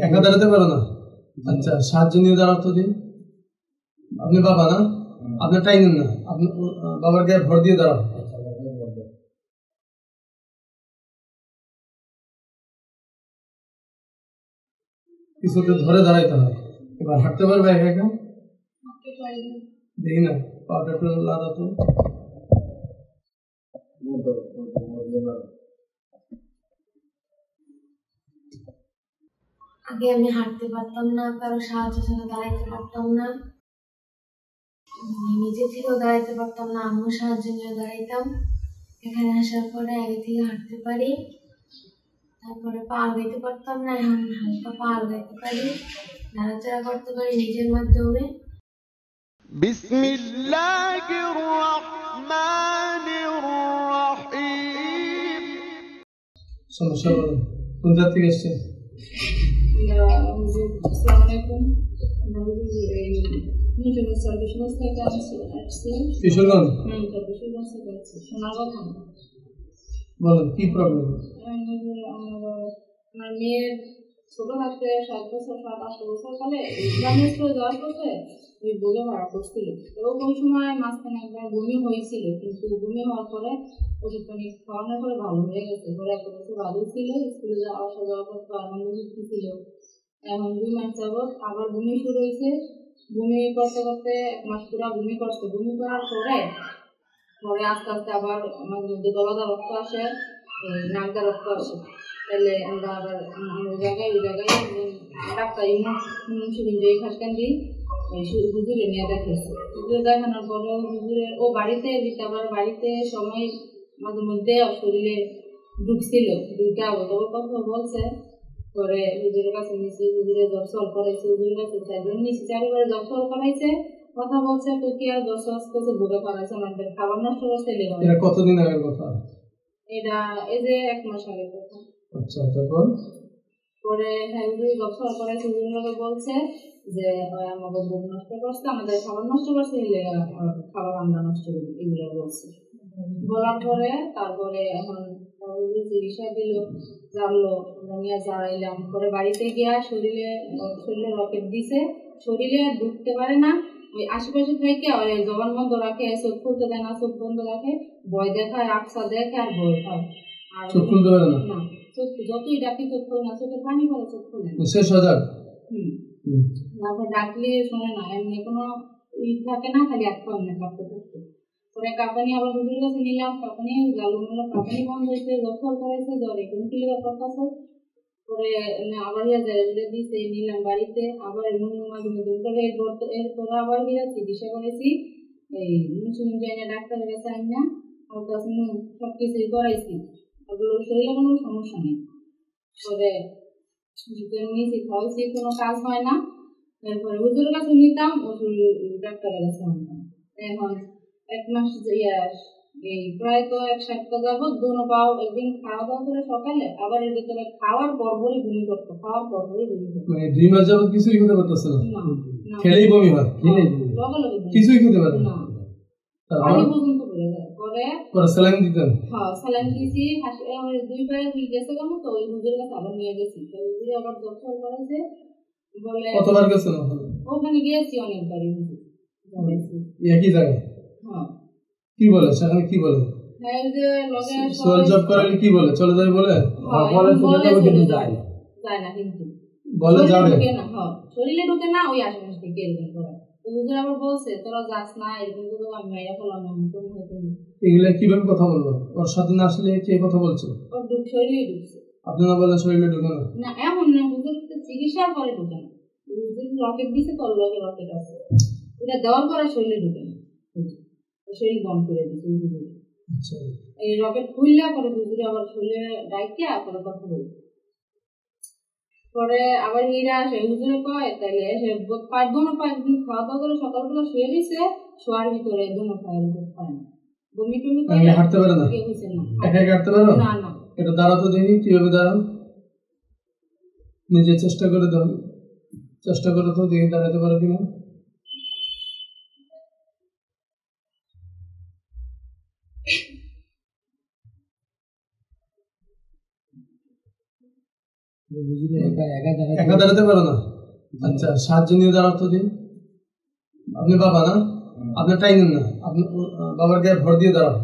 একা দাঁড়াতে পারো না? আচ্ছা, সাহায্য নিয়ে দাঁড়াও তো দিন। আপনি বাবা না, আপনার টাইম না, আপনি বাবার গায়ে ভর দিয়ে দাঁড়াও। কিছুতে ধরে দাঁড়াইতে হয়। এবার হাঁটতে পারবে একা একা? দেখি না, পাটা একটু লাদা তো। আগে আমি হাঁটতে পারতাম না, কারো সাহায্য ছাড়া দাঁড়াইতে পারতাম না, নিজে থেকেও দাঁড়াইতে পারতাম না, আম্মুর সাহায্য নিয়ে দাঁড়াইতাম। এখানে আসার পরে আগে থেকে হাঁটতে পারি, তারপরে পা আলগাইতে পারতাম না, এখন হালকা পা আলগাইতে পারি, নাড়াচাড়া করতে পারি নিজের মাধ্যমে। বিসমিল্লাহির রহমানির রহিম। সমস্যা বলো, কোন জায়গা থেকে এসছে? আসসালামু আলাইকুম। কিশোরগঞ্জ থেকে আসছি। কিশোরগঞ্জ? কিশোরগঞ্জ থেকে আসছি, সোনারগাঁও থানা। বলেন কি প্রবলেম? আমার মেয়ের ছোট থাকতে 7 বছর 7-8 বছর কালে ইসলামী স্কুলে যাওয়ার পথে ওই বলে ভাড়া করছিল। তো ওই সময় মাঝখানে একবার বমি হয়েছিল, কিন্তু বমি হওয়ার পরে ওষুধ পানি খাওয়ানোর পরে ভালো হয়ে গেছে। পরে 1 বছর ভালোই ছিল, স্কুলে আসা যাওয়া করতে আনন্দ মুক্তি ছিল। এখন 2 মাস যাবৎ আবার বমি শুরু হয়েছে। বমি করতে করতে 1 মাস পুরো বমি করছে। বমি করার পরে আস্তে আস্তে আবার মাঝে মধ্যে গলাদা রক্ত আসে, নাকদা রক্ত আসে। তাহলে আমরা আবার ওই জায়গায় ডাক্তার মুন্সিগঞ্জ খাসকান্দি হুজুরে নিয়ে দেখেছি। হুজুরে দেখানোর পরে হুজুরের ও বাড়িতে দিতে আবার বাড়িতে সময় মাঝে মধ্যে শরীরে ঢুকছিল, ঢুকে আবার কথা বলছে। পরে হুজুরের কাছে নিয়েছি, হুজুরে দর্শন করাইছে, হুজুরের কাছে 4বার নিয়েছি, 4বারে দর্শন করাইছে, কথা বলছে। তো কি আর দর্শন করছে, ভোগে করাইছে, আমাদের খাবার নষ্ট করছে। এটা কতদিন আগের কথা? এটা এই যে 1 মাস আগের কথা। আচ্ছা, তারপর পরে হ্যাঁ হুজুর দর্শন করাইছে, হুজুরে বলছে যে আমাদের ভোগ নষ্ট করছে, আমাদের খাবার নষ্ট করছে, খাবার আমরা নষ্ট করি, এগুলো বলছে। বলার পরে তারপরে এখন চিকিৎসা দিল, জানলো, আমরা নিয়ে জানাইলাম। পরে বাড়িতে গিয়া শরীরে রকেট দিছে, শরীরে ঢুকতে পারে না। ওই আশেপাশে থেকে জবান বন্ধ রাখে, চোখ খুলতে দেয় না, চোখ বন্ধ রাখে, ভয় দেখায়, আকসা দেখে আর ভয় পায়। আর চোখ খুলতে পারে না, চোখ যতই ডাকি চোখ খোলে না, চোখে পানি পড়ে, চোখ খোলে না। শেষ হাজার তারপর ডাকলে শোনে না, এমনি কোনো থাকে না, খালি একটা অন্য কাঁপতে থাকতো। পরে কাঁপানি আবার হুজুরের কাছে নিলাম, কাঁপানি গালু নিলাম, কাঁপানি বন্ধ হয়েছে, দখল করেছে, জ্বর এখন কি করতেছে। পরে আবার দিয়েছে, নিলাম বাড়িতে, আবার মাঝে মধ্যে করে এরপরে আবার গিয়ে চিকিৎসা করেছি। এই মুন্সিগঞ্জ ডাক্তারের কাছে আই না, সব কিছুই করাইছি, ওগুলো শরীরে কোনো সমস্যা নেই। পরে নিয়েছি, খাওয়াইছি, কোনো কাজ হয় না। এরপরে হুজুরের কাছে নিতাম, ডাক্তারের কাছে আনতাম। এখন 1 মাস এই প্রায় তো 1 সপ্তাহ যাবৎ দোনো পাও একদিন খাওয়া দাওয়া করে সকালে, আবার এর ভিতরে খাওয়ার পরপরই বমি করতো, খাওয়ার পরপরই বমি করতো। মানে 2 মাস যাবৎ কিছুই খেতে পারতেছে না? খেলেই বমি হয়? কিছুই খেতে পারে না, পানি পর্যন্ত পড়ে যায়। পরে স্যালাইন দিতেন? হ্যাঁ, স্যালাইন দিয়েছি। 2 পায়ে গেছে কেমন, তো ওই হুজুরের কাছে আবার নিয়ে গেছি। তো হুজুরে আবার দর্শন করেছে, বলে কতবার গেছেন ওখানে? গিয়েছি অনেকবারই। হুজুর একই জায়গায়? হ্যাঁ। কি বলে সেখানে, কি বলে? হ্যাঁ, যে লগে সোয়াল জব করালে কি বলে, চলে যায় বলে? বলে চলে যায় না, কিন্তু বলে যাবে না। হ্যাঁ, শরীরে ঢুকে না, ওই আশেপাশে থেকে এরকম করে। তো হুজুর আবার বলছে, তোরা যাস না, এরকম তো আমি মাইরা ফেলাম। এগুলা কিভাবে কথা বলবো? ওর সাথে না আসলে কে কথা বলছে? ওর শরীরে ঢুকছে। আপনি না বললেন শরীরে ঢুকে না? না, এমন না, হুজুর চিকিৎসার পরে ঢুকে না। হুজুর রকেট দিছে, তোর লগে রকেট আছে, এটা দেওয়ার পরে শরীরে ঢুকে না, শরীর বন্ধ করে দিচ্ছে হুজুর। এই রকেট খুললে পরে হুজুরে আবার শরীরে ডাইকিয়া পরে কথা বলছে। পরে আবার হীরা আসে, হুজুরে কয় তাইলে দোনো পায়ে একদিন খাওয়া দাওয়া করে সকালবেলা শুয়ে দিছে, শোয়ার ভিতরে দোনো পায়ের উপর পায় না, বমি টমি করে হাঁটতে পারে না, হয়েছে না, একা একা হাঁটতে পারো না? না, এটা দাঁড়াতে দেখি কিভাবে দাঁড়ান, নিজে চেষ্টা করে দাও, চেষ্টা করে তো দেখি দাঁড়াতে পারো কিনা। একা দাঁড়াতে পারো না? আচ্ছা, সাহায্য নিয়ে দাঁড়াও তো দিন। আপনি বাবা না? আপনার টাইম না, আপনি বাবার গায়ে ভর দিয়ে দাঁড়াও।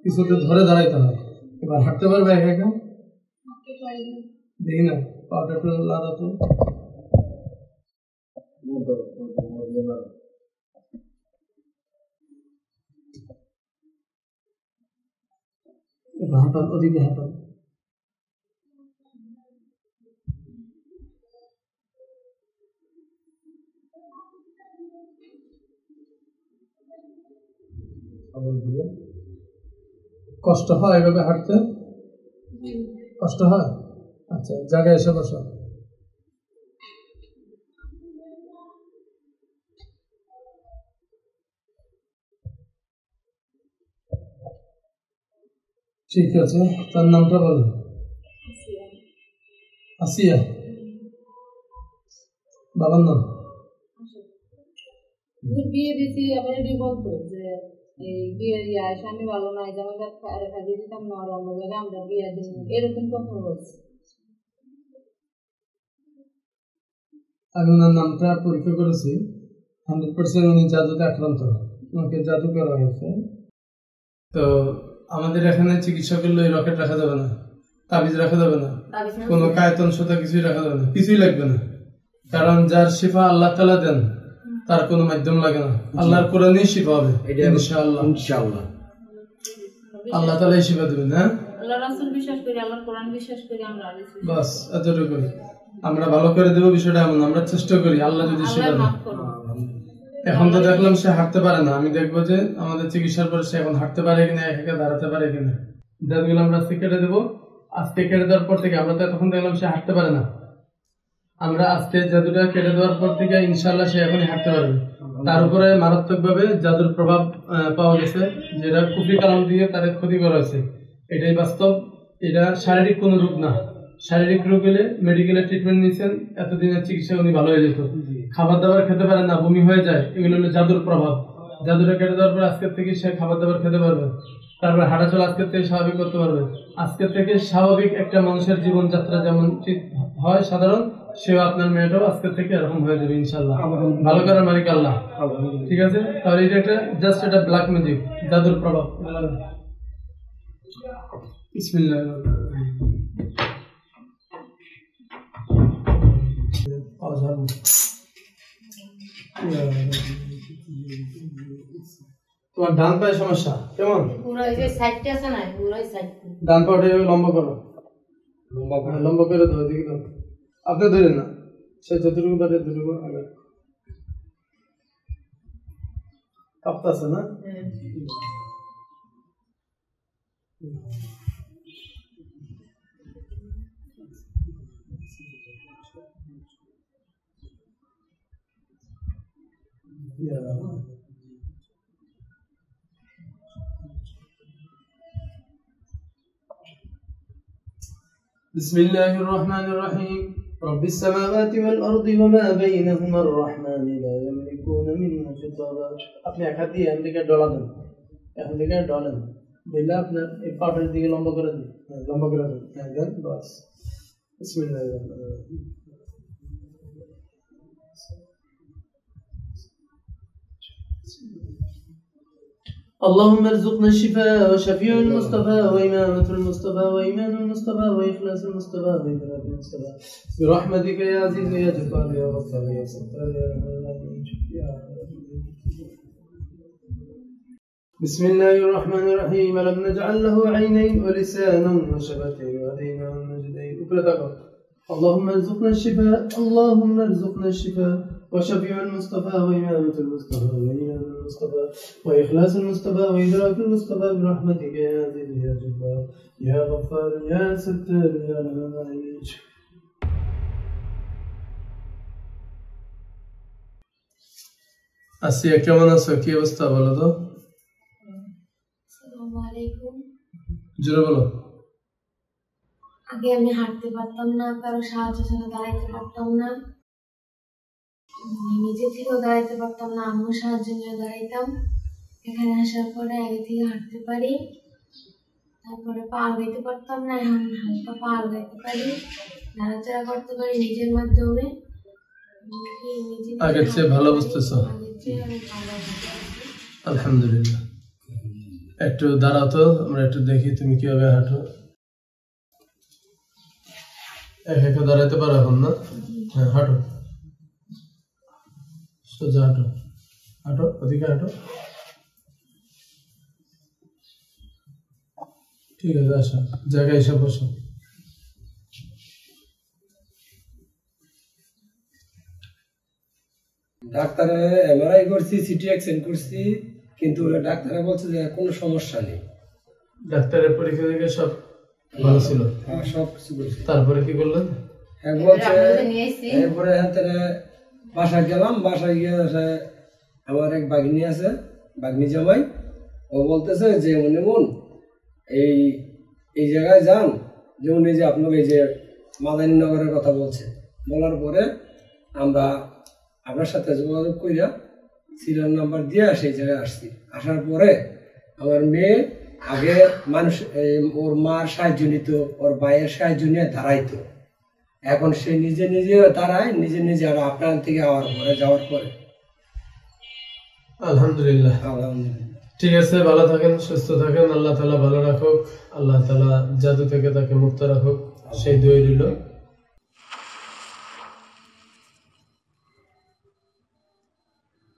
কিছুতে ধরে দাঁড়াইতে হয়। এবার হাঁটতে পারবে একা একা? দেখি না, পাটা একটু লাদা তো। হাঁটান, ওদিকে হাঁটান। কষ্ট হয় এভাবে হাঁটতে? কষ্ট হয়? আচ্ছা, জায়গায় এসে বসো। ঠিক আছে, তার নামটা বলো। আসিয়া। বাবার নাম? বিয়ে দিছি, আবার এটি বলতো যে এই বিয়ে স্বামী ভালো নাই, যেমন খাইয়ে দিতাম না, আর অন্য জায়গায় আমরা বিয়ে দিই, এরকম কথা বলছে। আমি ওনার নামটা পরীক্ষা করেছি, 100% উনি জাদুতে আক্রান্ত, ওনাকে জাদু করা হয়েছে। তো আমাদের এখানে চিকিৎসা করলে রকেট রাখা যাবে না, তাবিজ রাখা যাবে না, কোনো কায়তন সুতা কিছুই রাখা যাবে না, কিছুই লাগবে না। কারণ যার শিফা আল্লাহ তাআলা দেন, তার কোনো মাধ্যম লাগে না। আল্লাহর কোরআনেই শিফা হবে ইনশাআল্লাহ। আল্লাহ তাআলাই শিফা দেবেন। হ্যাঁ, আল্লাহ রাসূল বিশ্বাস করি, আল্লাহর কোরআন বিশ্বাস করি, আমরা বাস এতটুকু। আমরা ভালো করে দেবো বিষয়টা এমন, আমরা চেষ্টা করি আল্লাহ যদি শিফা দেন। এখন তো দেখলাম সে হাঁটতে পারে না, আমি দেখবো যে আমাদের চিকিৎসার পরে সে এখন হাঁটতে পারে কিনা, একা দাঁড়াতে পারে কিনা। জাদুগুলো আমরা আজকে কেটে দেবো। আজকে কেটে দেওয়ার পর থেকে আমরা তো তখন দেখলাম সে হাঁটতে পারে না, আমরা আজকে জাদুটা কেটে দেওয়ার পর থেকে ইনশাআল্লাহ সে এখনই হাঁটতে পারবে। তার উপরে মারাত্মক ভাবে জাদুর প্রভাব পাওয়া গেছে, যেটা কুফরি কালাম দিয়ে তাদের ক্ষতি করা হয়েছে। এটাই বাস্তব, এটা শারীরিক কোনো রোগ না। শারীরিক রোগ হলে মেডিকেলে ট্রিটমেন্ট নিয়েছেন, এতদিনের চিকিৎসা উনি ভালো হয়ে যেত। খাবার দাবার খেতে পারে না, বমি হয়ে যায়, এগুলো হলো জাদুর প্রভাব। জাদুটা কেটে দেওয়ার পর আজকের থেকে সে খাবার দাবার খেতে পারবে, তারপরে হাঁটাচলা আজকের থেকে স্বাভাবিক করতে পারবে। আজকের থেকে স্বাভাবিক একটা মানুষের জীবনযাত্রা যেমন হয় সাধারণ, সেও আপনার মেয়েটাও আজকের থেকে এরকম হয়ে যাবে ইনশাআল্লাহ। ভালো করার মালিক আল্লাহ। ঠিক আছে, তাহলে এটা একটা জাস্ট একটা ব্ল্যাক ম্যাজিক, জাদুর প্রভাব। বিসমিল্লাহির রহমানির রহিম। তোমার ডান পায়ে সমস্যা কেমন? ডান পাটা লম্বা করো, লম্বা করে দাও, দিকে দাও। আপনি ধরে না, সে যতটুকু পারে ততটুকু আগে। কাঁপতাছে না? بسم الله الرحمن الرحيم. رب السماوات والأرض وما بينهما الرحمن لا يملكون منه خطابا. আপনি এক হাত দিয়ে এদিকে ডলা দেন, এখন থেকে ডলেন দিলে আপনার এই পাটের দিকে লম্বা করে দিন, লম্বা করে দিন, দেন বাস। বিসমিল্লাহির রহমানির রহিম। اللهم ارزقنا الشفاء وشفيع المصطفى وإمامة المصطفى وإيمان المصطفى وإخلاص المصطفى وإدراك المصطفى برحمتك يا عزيز يا جبار يا غفار يا ستار يا بسم الله الرحمن الرحيم. ألم نجعل له عينين ولسانا وشفتين وهديناه النجدين. اللهم ارزقنا الشفاء، اللهم ارزقنا الشفاء وشفيع المصطفى وإمامة المصطفى وإيمان المصطفى وإخلاص المصطفى وإدراك المصطفى برحمتك يا عزيز يا جبار يا غفار يا ستار يا معين. আসিয়া কেমন আছো? কি অবস্থা বলো তো? আসসালামু আলাইকুম। জোরে বলো। আগে আমি হাঁটতে পারতাম না, কারো সাহায্য ছাড়া দাঁড়াইতে পারতাম না, নিজে থেকেও দাঁড়াইতে পারতাম না, আম্মু সাহায্য নিয়ে দাঁড়াইতাম। এখানে আসার পরে আগে থেকে হাঁটতে পারি, তারপরে পা আগাইতে পারতাম না, এখন হালকা পা আগাইতে পারি, নাড়াচাড়া করতে পারি নিজের মাধ্যমে। আগের চেয়ে ভালো বুঝতেছো? আগের চেয়ে অনেক ভালো বুঝতে পারছি। আলহামদুলিল্লাহ। একটু দাঁড়াও তো, আমরা একটু দেখি তুমি কিভাবে হাঁটো। একা দাঁড়াতে পারো এখন না? হ্যাঁ, হাঁটো, সোজা হাঁটো, হাঁটো, ওদিকে হাঁটো। ঠিক আছে, আসো, জায়গায় এসে বসো। ডাক্তারে এমআরআই করছি, সিটি এক্সেন করছি, কিন্তু ডাক্তারে বলছে যে কোনো সমস্যা নেই। ডাক্তারের পরীক্ষা থেকে সব ভালো ছিল? হ্যাঁ, সব কিছু করছি। তারপরে কি করলেন? হ্যাঁ, বলছে এরপরে বাসায় গেলাম, বাসায় গিয়ে আমার এক বাগনি আছে, বাগনি জামাই, ও বলতেছে যে মন এই এই জায়গায় যান, যেমন এই যে আপনাকে এই যে মাদানীনগরের কথা বলছে, বলার পরে আমরা আপনার সাথে যোগাযোগ করিয়া সিরিয়াল নাম্বার দিয়ে সেই জায়গায় আসছি। আসার পরে আমার মেয়ে আগে মানুষ ওর মার সাহায্য নিত, ওর ভাইয়ের সাহায্য নিয়ে দাঁড়াইতো, এখন সে নিজে নিজে দাঁড়ায়, নিজে নিজে আর আপনার থেকে যাওয়ার পরে। আলহামদুলিল্লাহ। আলহামদুলিল্লাহ। ঠিক আছে, ভালো থাকেন, সুস্থ থাকেন, আল্লাহ তাআলা ভালো রাখুক, আল্লাহ তাআলা জাদু থেকে তাকে মুক্ত রাখুক, সেই দোয়াই রইল।